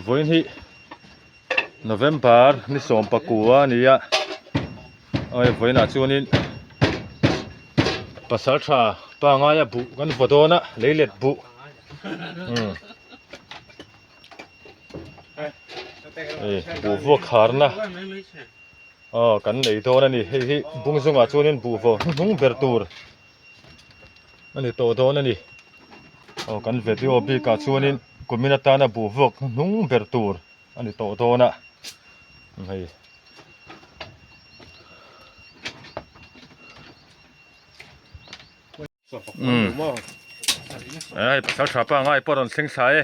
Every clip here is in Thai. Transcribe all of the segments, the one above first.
Voin hi November ni som pakua ni ya ai voin a chuanin pasal tha pa nga ya bu kan vodona leilet bu bu vo kharna kan nei dona ni hi bungzunga chuanin bu vo nung bertur ani to dona ni kan video bi ka chuanin kuminata na bu vok nung bertur ani to dona hei ai pasal thapa ngai poron sing sai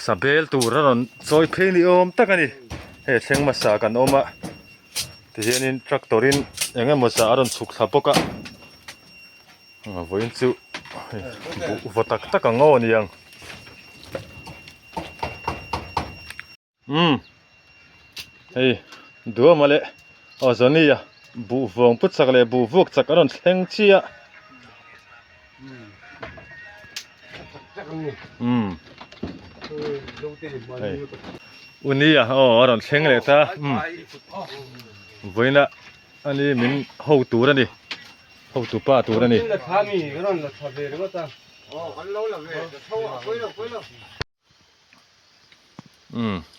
sabel turaron choi pheni om takani he thengma sa kan oma ti hianin tractorin enga mosa aron chuk thapoka voin chu votak taka ngo niang hei duwa male ozania bu vong put sakle bu vuk chak aron thleng chia unia aron thleng le ta voina ani min ho tur ani ho tu pa tur ani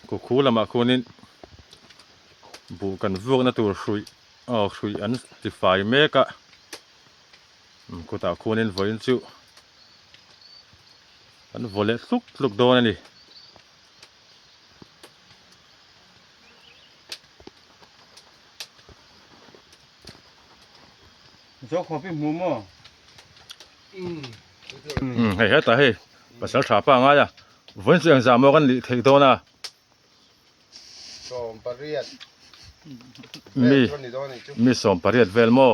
ku khulama khunin bu kan vuk na tur hrui hrui an ti fai meka ku ta khunin voin chu an vole hluk don ani jo khopi mumo hei heta hei pasal thapa nga ya voin chu exam mo kan li thei dona som pariat mi som pariat velmo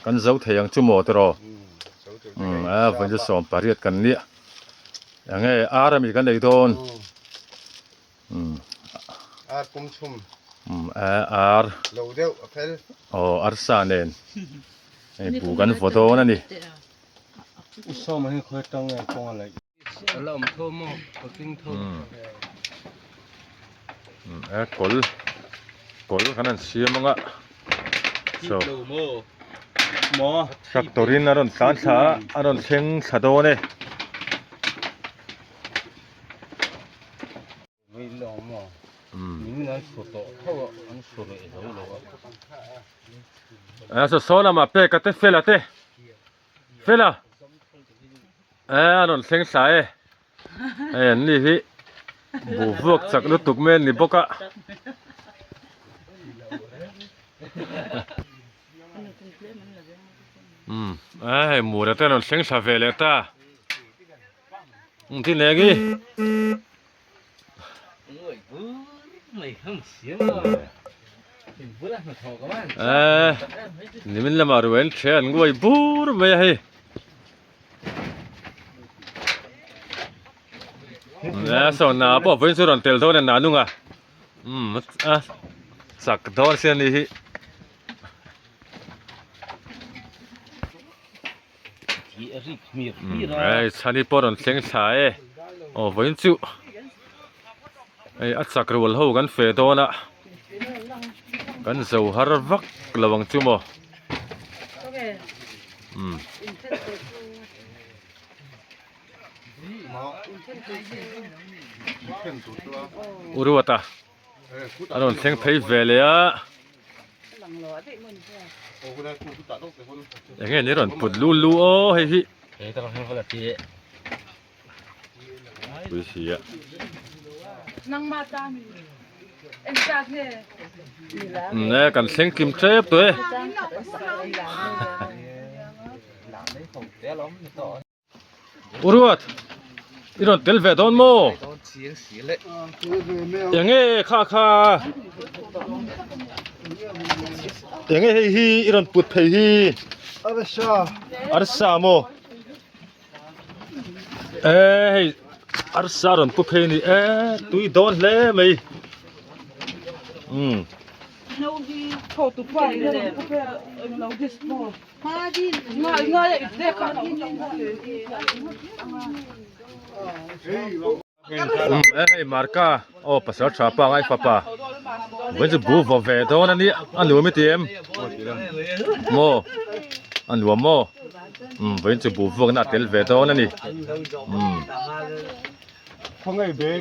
kan zau theyang chu mo tro voin chu som pariat kan ni ange arami kan nei don ar kum chum ar lo deu apel ar sa nen ei bu kan photo na ni so ma hi khoi tang ya kong lai alam tho mo paking tho kol kanan siamanga so mo tractorin aron tlan tha aron theng thadone mi lo mo min na photo tho an suru e lo lo so sona ma pe ka te fela aron theng sai ni hi bu vok chak lu tuk men ni boka mu da ten on theng sa vele ta ti negi ni min la marwen chen ngoi bur me hi so na bo voin su ron tel thon na nunga sak dor sian ni hi ai chani poron thleng thae voin chu ai achak rul ho kan fe dona kan zo har vak lawang chu mo uruwata aron thleng phei vele a enge ni ron put lu o hei hi ta han hala ti puisia nang mata mi em chak ne ne kan thleng kim trep to e uruwat iron tel ve don mo enge kha enge hei hi iron put phei hi arsa mo hei arsa ron pu phei ni tui don hle mei no gi Kau tu pun dia tu pun nak dis pun. Ngai dia kan. Hey marka oh pasal chapa ngai papa wen zu bu vo ve do na ni an lu mi tiem mo an lu mo wen zu bu vo na tel ve do na ni không ai bê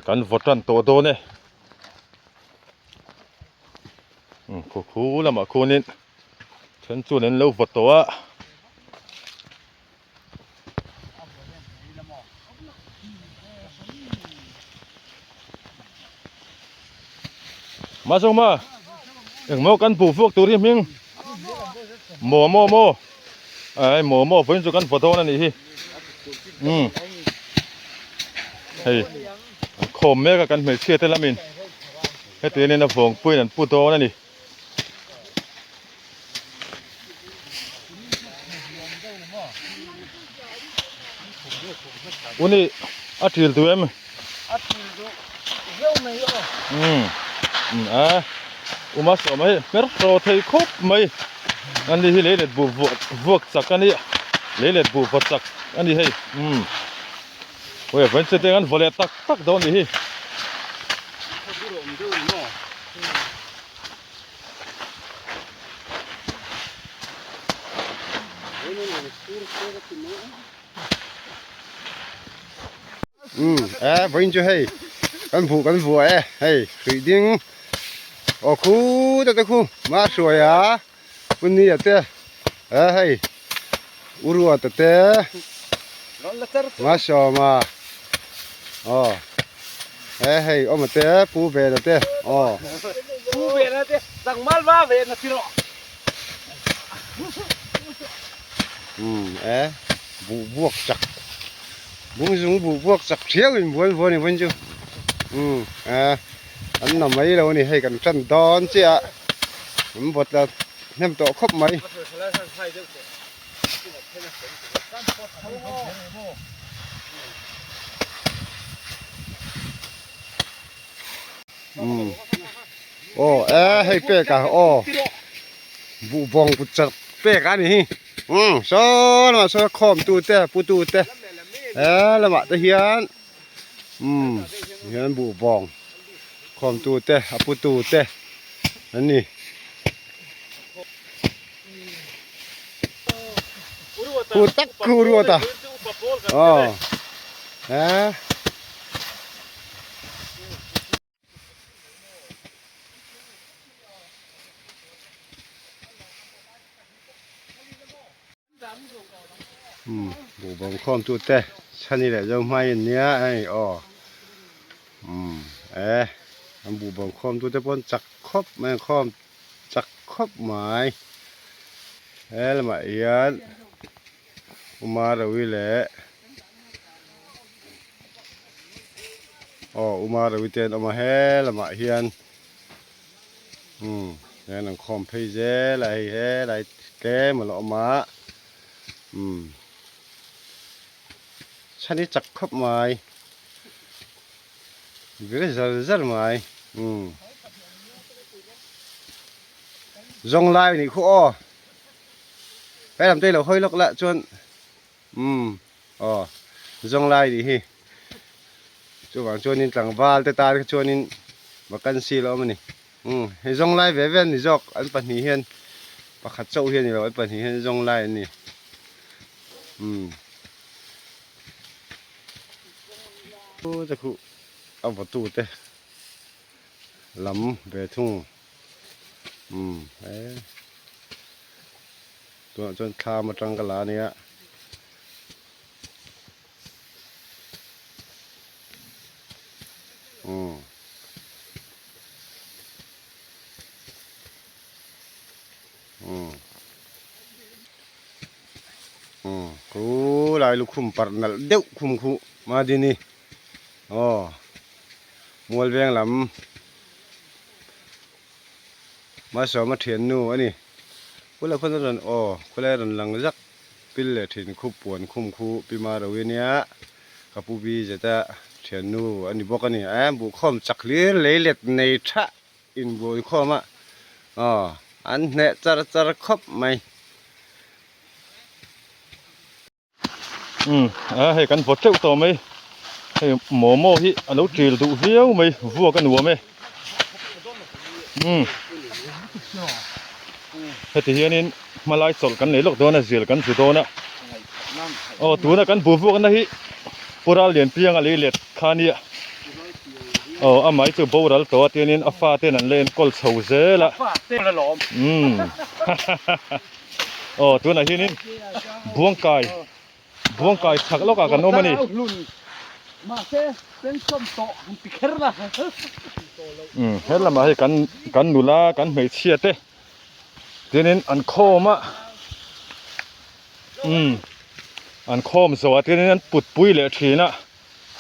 kan votan to do ne khu khu la ma khu nin chen chu nen lo vot to aมาส่งมาอย่างโมกันปูพวกตัวที่มิงโมไอ้โมเพิ่นสุกันฝโตนั่นนี่เฮ้ยคมแม่กับกันเหมือนเชื่อแต่ละมินให้ตัวนี้นะฝงปุ้ยนั่นปูโตนั่นนี่วันนี้อาทิตย์ตัวเอ็มumas amai mer pro thei khop mai ani hi le bu vok sak ani le bu vot sak ani hei we ven se tengan vole tak don ni hi vinh cho hay căn phụ hay thủy điên ở khu đó khu má sủi á bên này thế hay uru thế má sò mà hay ôm thế pu về đó thế pu về đó thế rằng mal va về nó tiro vụ vuộc chặt bung dung vụ vuộc chặt thiếu mình vuông này vinh chứ anh nằm mấy đâu này hay cần chân đón chứ ạ mình bật là nem tổ khóc mấy hay pe cả vụ vòng vụ chặt pe cả này số mà số khom tu te pu tu te là mà ta hiền hiền vụ vòng khom tu te pu tu te anh nè ku tak ku ru ta vụ vòng khom tu te chăn đi lại dâu mai nhé ai anh vụ vòng khom tu te pon chặt khop mà khom chặt khop mày là mà yên Umar rồi lẽ Umar rồi tiền mà hè là mà hiền cái nàng khom phê dễ lại hè lại té mà lọ má chăn đi chặt khóc mày cái rất mày rong lai này khô cái làm đây là hơi lọc lạ chuan rong lai đi hi chú bảo chuan in chẳng val tê ta chuan in mà căn xì lo mà nè hay rong lai về ven thì dọc anh bận hì hiền và khát sâu hiền thì rồi bận hì hiền rong lai nèจะคุเอาประตูเตะลำเบทุ่งตัวจนคามาจังกะลาเนี่ยกูลายลูกคุ้มปัดนั่นเด็กคุ้มคู่มาดีนี่มัวเวียงลำมาสอนมาเถียนนู่อันนี้คนละคนละรันคนละรันหลังรักปิลเลยเถียนคู่ปวนคุ้มคู่ปีมาเราเวียนี้กับปูบีจะเถียนนู่อันนี้บอกกันนี่บุคคลจักเลี้ยเล็ดในทะ อินบัวข้อมาอันเนจะครบไหมให้กันพอเจ้าต่อไหมให้หมอโม่ที่อันนู้นจีดูเสียวไหมวัวกันหัวไหมให้ที่เฮียนี่มาไล่สดกันเลยลูกตัวน่ะเสียกันสุดตัวน่ะตัวน่ะกันบัวกันนะฮิปุราเลียนเปียงอะไรเล็ดคานี่อ่ะไม่จะบัวรัลตัวที่นี่ฟ้าที่นั่นเล่นกอลเสาเซ่ละเต้นละหลอมตัวน่ะที่นี่บวงไก่ชักลอกกันโนมันนี่มาเซ่เป็นส้มโตมันติดแค่ละเฮ็ดละมาให้กันหนูละกันไม่เชียเต้ทีนี้อันโคมอ่ะอันโคมสวัสดิ์ทีนี้อันปุดปุ้ยเลยทีน่ะ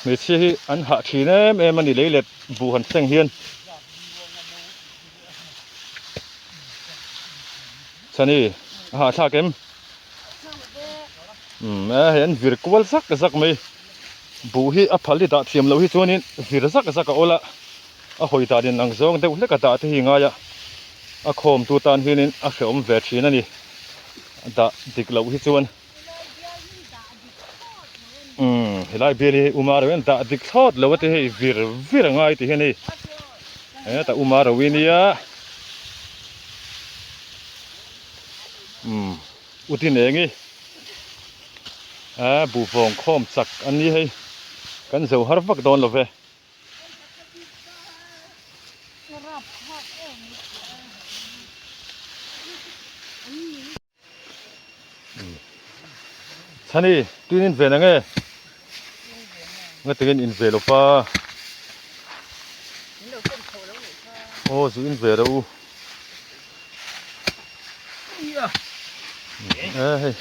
ไม่เชียอันหาทีเนี่ยมันนี่เลยบูหันเส้งเฮียนชะนี่หาชาเกมเห็นวิรกวลสักไหมบูฮีอภัลลิดาเทียมเราฮีตัวนี้วิรสักโอละหอยตาดินหลังซองเด็กเล็กตาที่หิงายะโคมตัวตานฮีนินเขียวเวทีนั่นนี่ดาดิกเราฮีตัวนไล่เบลีอุมาร์เวนดาดิกทอดเราที่วิรง่ายที่นี่แต่อุมาร์เวินียอุทินเองบูฟงโคมสักอันนี้ให้กันเสียวฮาร์ฟักโดนเราเว้ท่านี่ตีนินเวนังเงี้ยตีนินเวลฟ้าจูอินเวเราเฮ้ย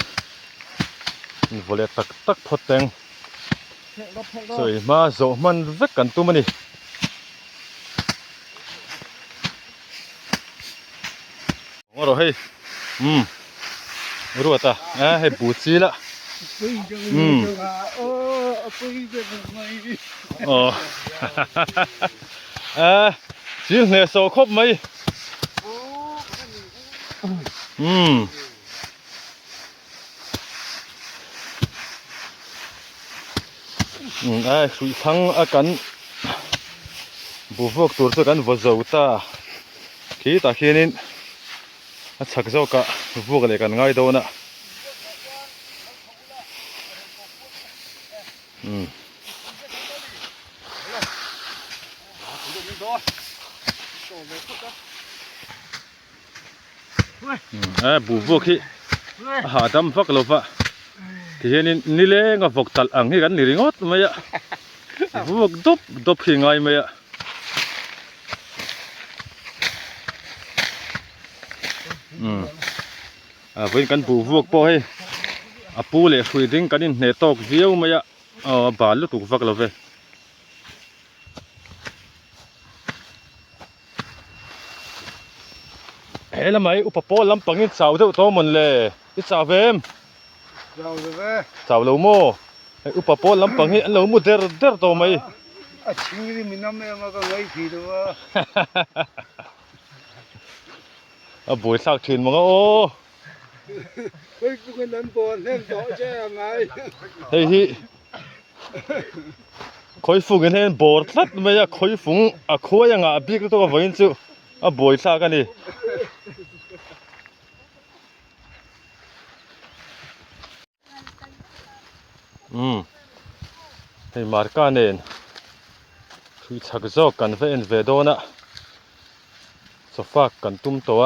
วอลเลตตักพอดแตงสวยมาโซมันเวกันตัวมันนี่เราให้รู้ตาให้บูซีละจีนเนี่ยโซครบไหมสุยทั้งอาการบุฟกตัวตัวกันวัวเจ้าตาขี้ตาขี้นินชักเจ้ากะบุฟกเลยกันง่ายตัวน่ะบุฟกที่หาดำฟักลบะที่เห็นนี่เลยก็ฟกตัดอ่างนี่กันนี่ริงอดไหมอะฟกดบหิงไงไหมอะเป็นกันปูฟกพอให้ปูเลยคุยดิ้งกันนี่เนตอกเดียวไหมอะบาลตุกฟักลบเว้เฮ้ยละไหมอุปโภคลำปังนี่สาวเท่าโตหมดเลยนี่สาวเฟมสาวเราโม่อุปโภคลำปังนี่เราโม่เดอโตไหมชิงนี่มีน้ำไม่มาก็ไงทีเดียวบุยสักถิ่นมั้งโอ้เฮ้ยพวกนั้นบอลเล่นต่อใช่ไหมเฮ้ยคอยฟุ้งกันเห็นบอลสัตว์ไหมอะคอยฟุ้งคอยยังบิ๊กตัวก็วิ่งจู่บุยสักกันนี่ให้มาร์กันเองคือชักโจกันเว้นเวโดนะสฟากันตุ้มตัว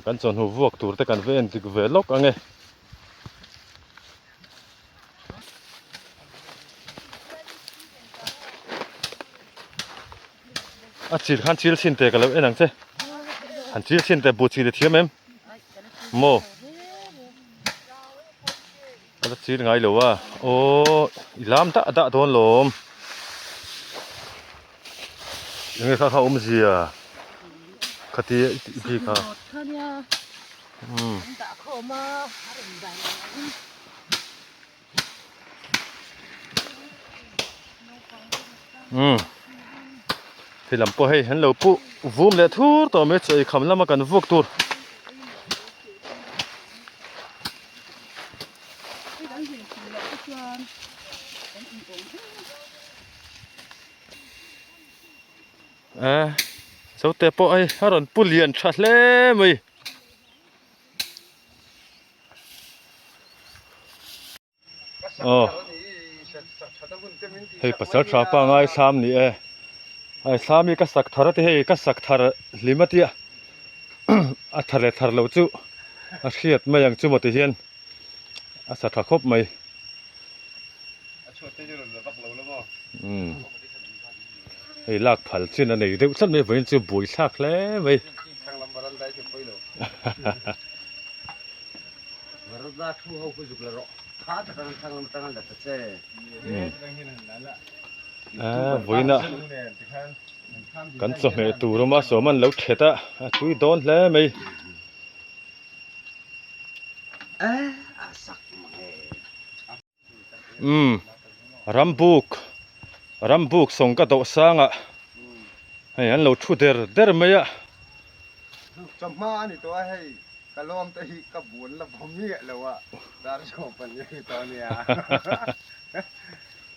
กันจนหัววัวตัวแต่กันเว้นติกเวลอกอังเงจิลขันจิลสินเตะกันแล้วนังเซ่ขันจิลสินเตะบูจิลเทียมเอ็มโมแล้วจีนไงเหรอวะโอ้ยลามตะโดนลมยังไงเขาอุ้มเสียคดีพี่เขา thì làm po hay hắn lâu pu vum le thur to me chei kham lama kan vok tur số te po ai haron pulian that le mai hei pasal trapa ngai sam ni ai sami ka sak thar te hei ka sak thar limatia a thar le thar lo chu a khiat mai yang chu moti hian a sa tha khop mai hei lak phal chin a nei deuh chan mai vein chu bui thak hle mai Varda thu ho ku juk la ro kha ta kan thang tang la ta che voina kan cho me tu roma so man lo theta tui don hle mai sak rambuk song ka do sanga hei an lo thu der mai a chama ani to hei kalom te hi ka bun la bomi la wa dar so pan ye to nia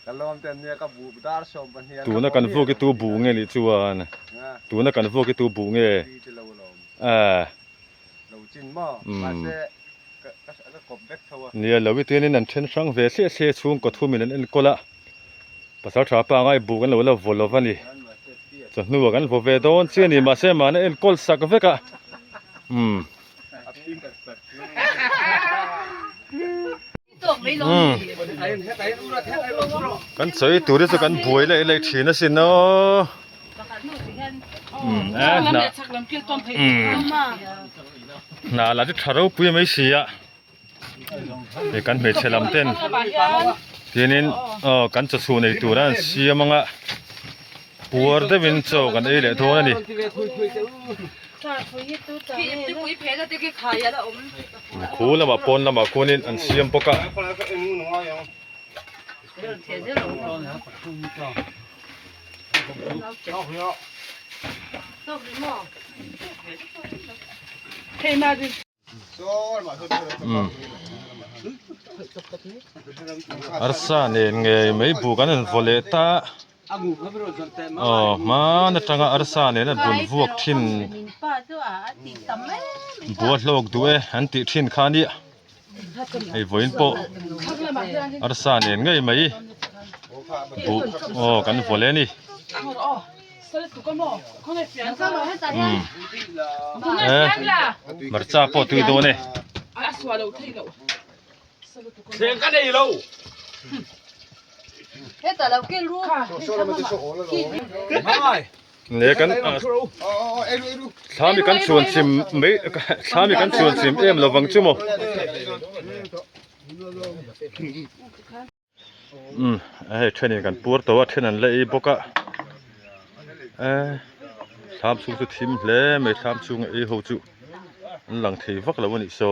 kalom te nia ka bu dar so pan hi tu na kan vo ki tu bu nge ni chuan tu na kan vo ki tu bu nge lo chin mo ma se ka kop bek thawa nia lo wi tin in an then sang ve se chung ko thu min an kola pasal tha pa ngai bu kan lo la volovani cho nu kan vo ve don che ni ma se ma na en kol sak veka kan sei tu ri chu kan buai le thina sin no na la ti tharo pui mai sia e kan me chelam ten tinin kan chu chu nei tu ran sia manga puar de win cho kan ei le thona ni khu lama pon lama konin an siam poka arsa nen nge mai bu kan an voleta ma na tanga arsa ne na bun vuak thin buat lok duwe an ti thin khani ei voin po arsa ne ngai mai bu kan vole ni marcha po tu do ne sen ka dei lo Heta lau ke lu. mai ne kan thami kan chuan sim mai thami kan chuan sim em lawang chu mo ai training kan pur to then an lei boka tham chu chu thim hle mai tham chu ei ho chu an lang thei vak lo ni so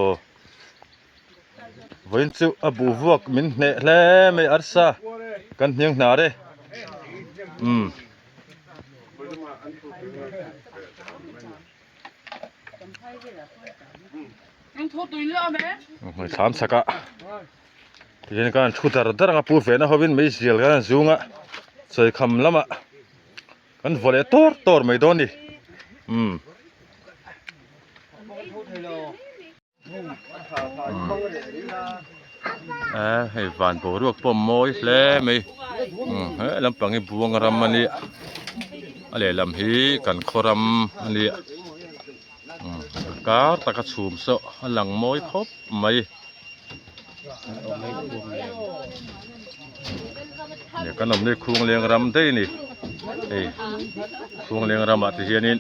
voin chu abu vuak min ne hle mai arsa kan hiang na re Anh thốt túi nữa mẹ. mai tham saka yen kan thu dar nga pu ve na hobin mai sial kan zunga choi kham lama kan vole tor mai don ni hei van bo ruak pom moi hle mai lam pangi buang ram ani ale lam hi kan khoram ani ka taka chum so lang moi khop mai ne kanom ni khung leng ram dei ni ei khung leng ram at hianin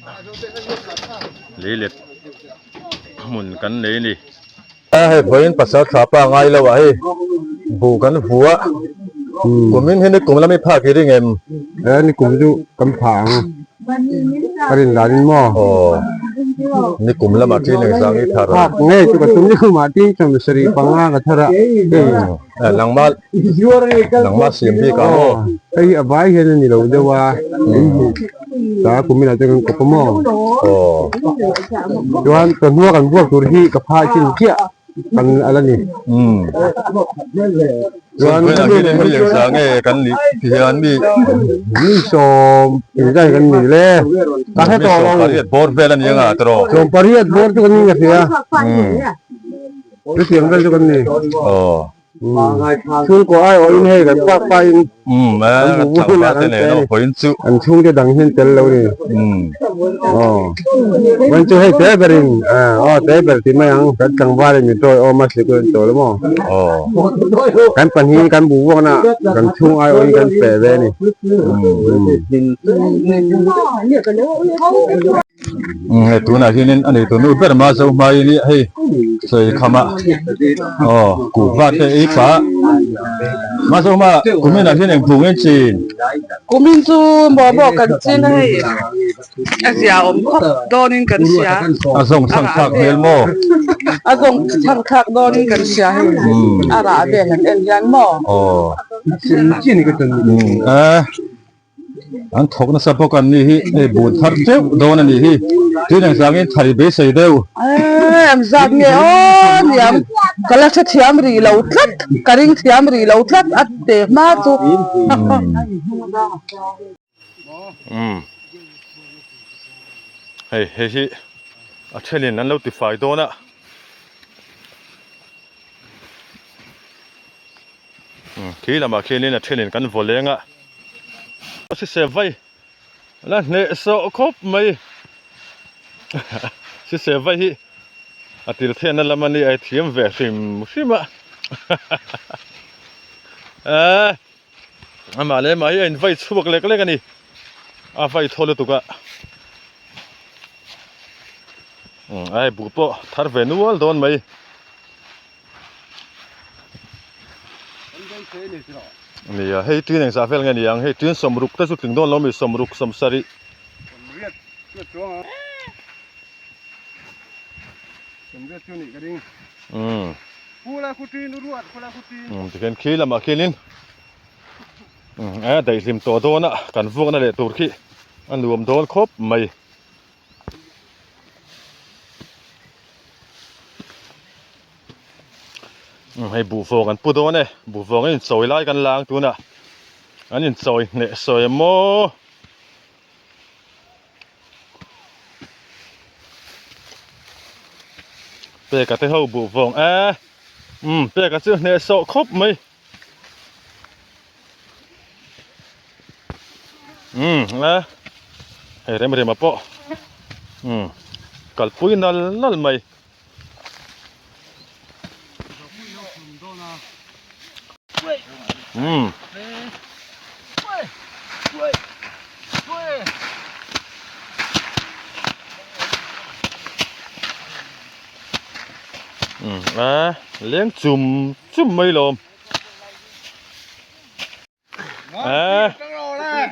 leilet mun kan nei ni hei voin pasal thapa ngai lo ai bu kan huwa kumin hene kumla mi phak ring em ni kum ju kam phang karin darin mo ni kumla ma tin sang i thara nge chu ka tum ni ma ti cham sri panga ka thara langma sim bi ka ho ai abai he ni lo de wa ตากูมีหลายจังกับปะหม้อ อ๋อ ย้อนตัวหัวกันพวกตุรกีกับพายกินเกี้ยกันอะไรนี่ ย้อน เพิ่นกินมีอย่างสางไอ้กันนี่พี่อันมี นี่โซมได้กันนี่แหละตาให้ต่อลอง เรียดบอร์เวลันยังอ่ะตรอ โซมปริยัติบทกันนี่ก็เสียเสียงกันกันนี่ อ๋อ ช่วงก็ไอ้โอ้ยให้กันปากไป แม่ก็ทำมาแต่เนาะพออินซุ อันช่วงจะดังเห็นเต็มแล้วนี่อ๋อมันจะให้เตะบรินเตะบริที่ไม่ยังกันจังหวะนี่ตัวมาสิกันตัวแล้วมั้ง อ๋อ กันปัญหากันบุวนะกันช่วงไอ้โอ้ยกันแปะเวนี่ ไอ้ตัวน่ะที่นี่อันนี้ตัวนู้นเปิดมาส่งมาอีนี่ให้ใส่คำอ่ะอ๋อกูว่าแต่อีฟ้ามาส่งมากูไม่น่าที่นี่ผูกเงินจีน Kuminsu bobo kan sinai. Asia donin kan sia. ส่งสังคักเฮลโม Azong tangkak donin kan sia. Ara de kan en yan mo. อ๋อ ที่นี่ก็จะ อันทกนะสัพพกันนี่ไอ้บูดทัดเจ้าโดนนี่ที่นั่งสังเกตทาริเบสใส่เดียว Am zat ne on yam. Kala cha thiam ri lo tlat. Karing thiam ri lo tlat at te ma tu. เฮ้ยอัเชลินนั้นเราติดไฟโดนอ่ะขี้ละมาขี้นี่นะเชลินกันโวเลงอ่ะสิเซฟไว้แล้วเนี่ยโซคบไหมสิเซฟไว้ที่อาทิตย์เที่ยงนั้นละมันนี่ไอเทียมเวสิมใช่ไหมมาเลยมาไอ้ไฟชุบเล็กๆกันนี่ไฟทอลตุกะไอ้บุปผาทาร์เวนัวโดนไหมนี่เฮ้ยตื่นยังสาเฟลกันยังเฮ้ยตื่นสมรุกแต่สุดถึงโดนเราไม่สมรุกสมสริคูลาคุตีนรวดคูลาคุตี จะเป็นขี้ละมาขี้ลินได้ริมตัวโดนอ่ะกันพวกนั่นแหละตัวขี้อันรวมโดนครบไหมให้บูฟกันปุ๊ดโดนเนี่ยบูฟกันสวยไล่กันล้างตัวน่ะอันนี้สวยเนี่ยสวยโมเป๊ะกันที่เขาบูฟเป๊ะกันซื้อเนี่ยโซครบไหมนะเฮ้ยเริ่มมาปะกัลปุยนั่นไหมเลี้ยงจุ่มไม่ลม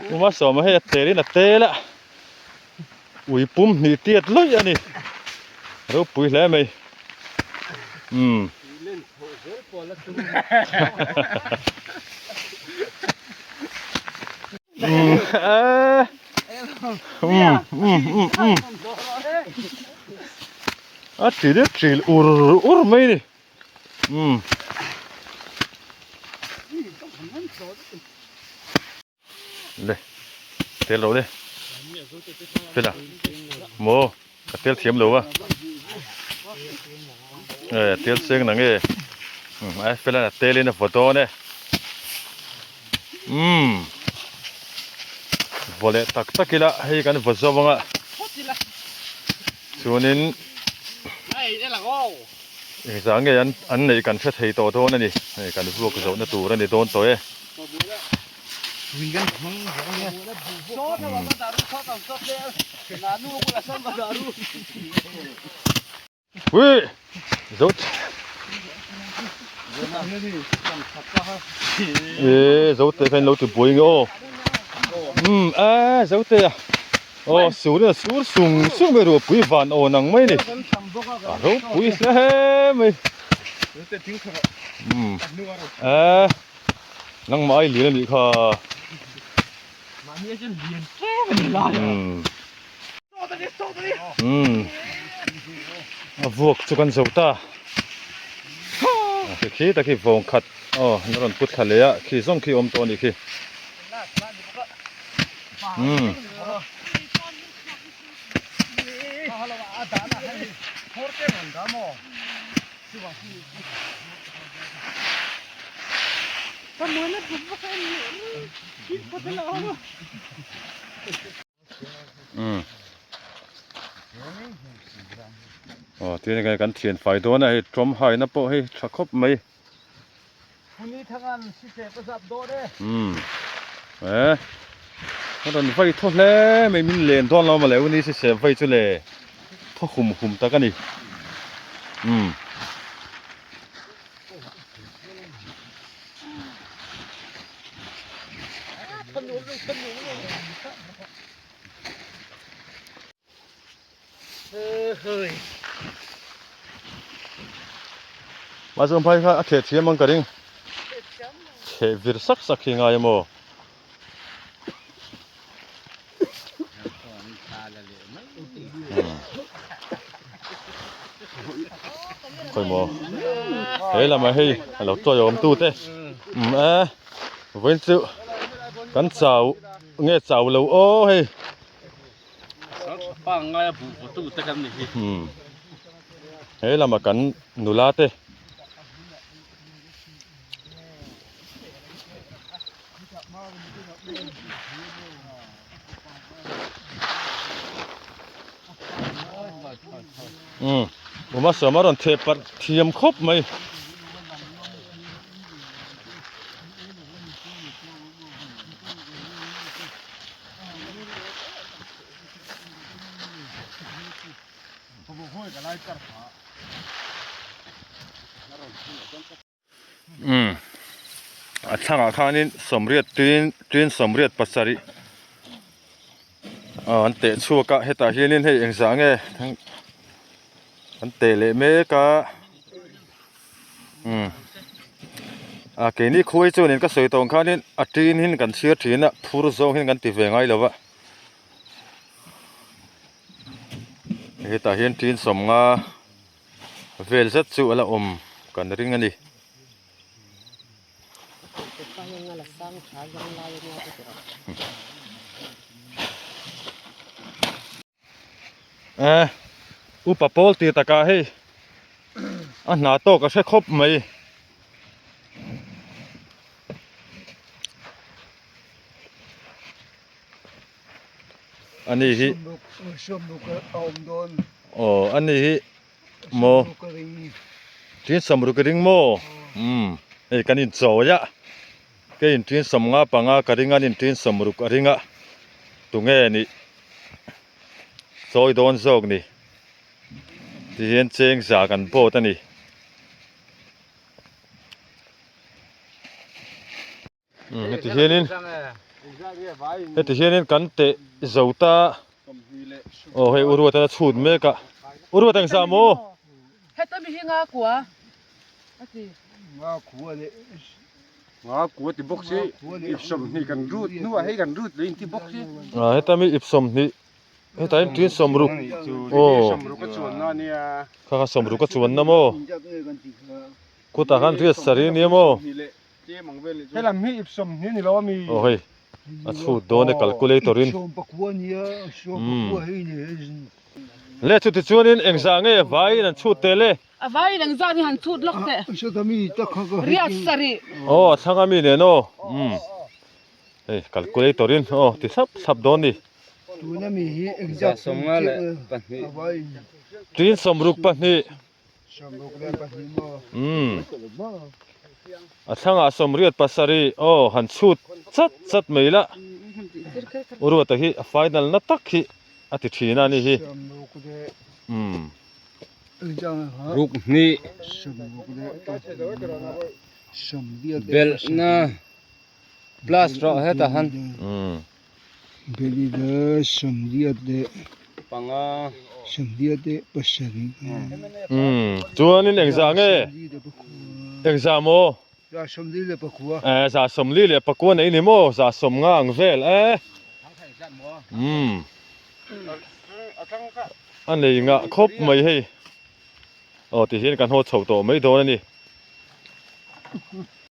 กูมาสอนมาให้เตะนี่นะเตะละอุ้ยปุ่มนี่เตี้ยเลยอันนี้เราปุ๋ยแล้วไหมจีเด็ดจีอุรไม่ดิเลยเตลโลเลยเป็นอะโมกับเตลเทียมโลวะเตลเสียงนังเอ้ไอ้เป็นอะเตลินฟอโต้เนี่ยวอลเล่ตักกิละให้กันฟอซอวังอ่ะส่วนนี้สังเกตอันไหนกันเชื่อถือตัวโตนั่นนี่กันพวกกระโดดตัวนั่นนี่โดนตัววิ่งจุดจุดเตะเป็นเราตัวบวยงี้จุดเตะโอ้สูงเนี่ยสูงไม่รู้ปุ๋ยฟันโอ้นังไม่นี่รู้ปุ๋ยเสียไม่นังไม้เหลือนี่ค่ะ vok chukan zota khi ta khi vong khat naron put khalea khi zong khi om to ni khiที่นี่กันเทียนไฟตัวน่ะให้ตรมหายนะโปให้ชะคบไหมคนนี้ทางานสิเสประสับโดเด้ถ้าตอนไฟทอดแล้วไม่มีเลนตอนเรามาแล้ววันนี้สิเสไฟจุเลยทอคุมตะกันนี่มาส่งไปค่ะเขตเทียมมังกรดิงเขตวิรสักยังไงโมคอยโมเฮ้ยละมาเฮ้ยเราตัวโยมตู้เต้เว้นซิกันเจ้าเงี้ยเจ้าเราโอ้เฮ้ยปังง่ายผู้ตู้ตะกันนี่เฮ้ยละมากันหนูลาเต้ผมมาสมารถเทปเทียมครบไหมทางอาคารนี้สมเรียดตีนสมเรียดปัสสริอันเตะชัวกะเหตุเฮียนินให้เองสังเงทั้งอันเตะเลเมกะเกนี่คุยจนนี่ก็สวยตรงข้านี่อัดตีนหินกันเชื้อถีนอ่ะพูดโซ่หินกันติเวงไงแล้ววะเหตุเฮียนตีนสมงาเวลซัดจุละกันริงอันนี้อุปโภคตีตะกาให้อันหนาโตก็ใช้ครบไหมอันนี้ที่อันนี้ที่โมที่สมรุกริงโมกันอินโซยะก็อินที่สมงาปังากริงอันอินที่สมรุกริงะตุงเอนี่ซอยโดนโซกนี่ที่เห็นเชิงจากกันโพตันนี่ที่เห็นนี่ที่เห็นนี่กันเตะเจ้าตาโอ้เฮอุรุตาชูดเมกะอุรุตังสามโมเฮ็ดมีงากัวงากัวที่บ็อกซี่อิบสมนี่กันรูดนัวให้กันรูดเลยที่บ็อกซี่เฮ็ดมีอิบสมนี่เฮ็ดที่สมรุกสมรุกก็ชวนนะเนี่ยข้าสมรุกก็ชวนนะโมกูตากันที่สรีนี่โมให้ลำมีอิบสมนี่เรามีโอ้เฮ้ยชูดโดนคัลคูลเลเตอรินเล่ชุดที่ชวนนี่เองสั่งไว้นั่นชุดเตะเล่ไว้นั่งสั่งนี่หันชุดล็อกเตะเรียกสรีช่างมีเนี่ยโนเฮ้ยคัลคูลเลเตอรินที่ซับโดนนี่ตัวนั้นมีเอ็กซ์สมงาเลยปันนี่จีนสมรุกปันนี่ช่างสมเรียดปัสสรีหันชุดซัดไม่ละอุรุตะฮีไฟนัลนัตักฮีติทีนั่นนี่ฮีรุกนี่เบลน่าพลาสต์เหตุหันเบลีเดสมเดียดปังสมเดียดปัสสริจวนนี่เองสั่งเองสั่งโมจะสมดีเลยปะกัวจะสมดีเลยปะกัวไหนนี่โมจะสมงางเวล อันนี้งะครบไม่ให้อ๋อที่เห็นกันโหดเฉาโตไม่โดนนี่